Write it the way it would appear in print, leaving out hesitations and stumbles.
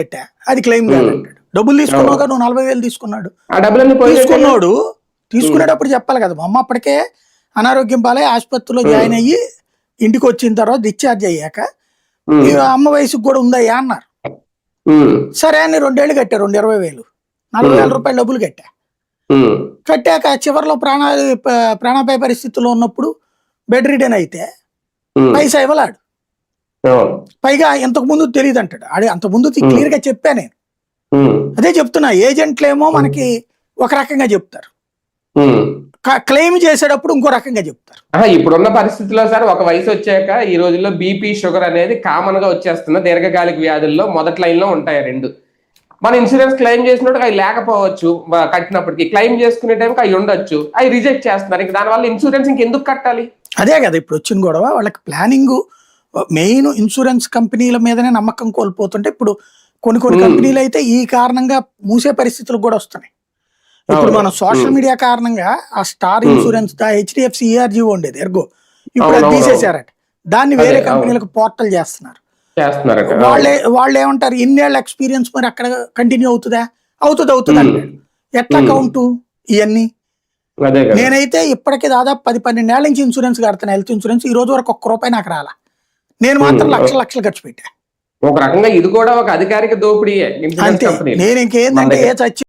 పెట్టా, అది క్లెయిమ్ కాదంటాడు. డబ్బులు తీసుకున్నావుగా, నువ్వు 40,000 తీసుకున్నాడు. ఆ డబ్బులన్నీ తీసుకున్నాడు తీసుకునేటప్పుడు చెప్పాలి కదా. మా అమ్మ అప్పటికే అనారోగ్యం పాలై ఆసుపత్రిలో జాయిన్ అయ్యి ఇంటికి వచ్చిన తర్వాత డిశ్చార్జ్ అయ్యాక ఈ అమ్మ వయసుకు కూడా ఉందయ్యా అన్నారు. సరే అని 2 ఏళ్ళు కట్టా, 20,000 40,000 రూపాయలు డబ్బులు కట్టా. కట్టాక చివరిలో ప్రాణాపాయ పరిస్థితుల్లో ఉన్నప్పుడు బెడ్ రిడెన్ అయితే పైసా ఇవ్వలాడు. పైగా ఇంతకు ముందు తెలియదు అంటాడు. అంతకు ముందు క్లియర్ గా చెప్పా నేను. అదే చెప్తున్నా, ఏజెంట్లేమో మనకి ఒక రకంగా చెప్తారు, క్లెయిమ్ చేసేటప్పుడు ఇంకో రకంగా చెప్తారు. ఇప్పుడున్న పరిస్థితిలో సార్ ఒక వయసు వచ్చాక ఈ రోజుల్లో బీపీ షుగర్ అనేది కామన్ గా వచ్చేస్తున్న దీర్ఘకాలిక వ్యాధుల్లో మొదటి లైన్ లో ఉంటాయి రెండు. మన ఇన్సూరెన్స్ క్లెయిమ్ చేసినప్పుడు అవి లేకపోవచ్చు, కట్టినప్పటికి క్లెయిమ్ చేసుకునే టైంకి అవి ఉండొచ్చు, అవి రిజెక్ట్ చేస్తున్నారు. ఇంక దానివల్ల ఇన్సూరెన్స్ ఇంకెందుకు కట్టాలి? అదే కదా ఇప్పుడు వచ్చిన గొడవ. వాళ్ళకి ప్లానింగ్ మెయిన్ ఇన్సూరెన్స్ కంపెనీల మీదనే నమ్మకం కోల్పోతుంటే ఇప్పుడు కొన్ని కంపెనీలు అయితే ఈ కారణంగా మూసే పరిస్థితులు కూడా వస్తున్నాయి. ఇప్పుడు మనం సోషల్ మీడియా కారణంగా ఆ స్టార్ ఇన్సూరెన్స్ HDFC ERG ఉండేది ఎర్గో, ఇప్పుడు అది తీసేశారట. దాన్ని వేరే కంపెనీలకు పోర్టల్ చేస్తున్నారు. వాళ్ళు ఏమంటారు, ఇన్నేళ్ళ ఎక్స్పీరియన్స్ మరి అక్కడ కంటిన్యూ అవుతుందా? అవుతుంది అంటాడు. ఎట్లా కౌంటు ఇవన్నీ? నేనైతే ఇప్పటికీ దాదాపు 10-12 ఏళ్ల నుంచి ఇన్సూరెన్స్ కడతాను, హెల్త్ ఇన్సూరెన్స్. ఈ రోజు వరకు ₹1 నాకు రాలా. నేను మాత్రం లక్షలు ఖర్చు పెట్టా. ఒక రకంగా ఇది కూడా ఒక అధికారిక దోపిడీ. అంతే. నేను ఇంకేందంటే ఏ చచ్చి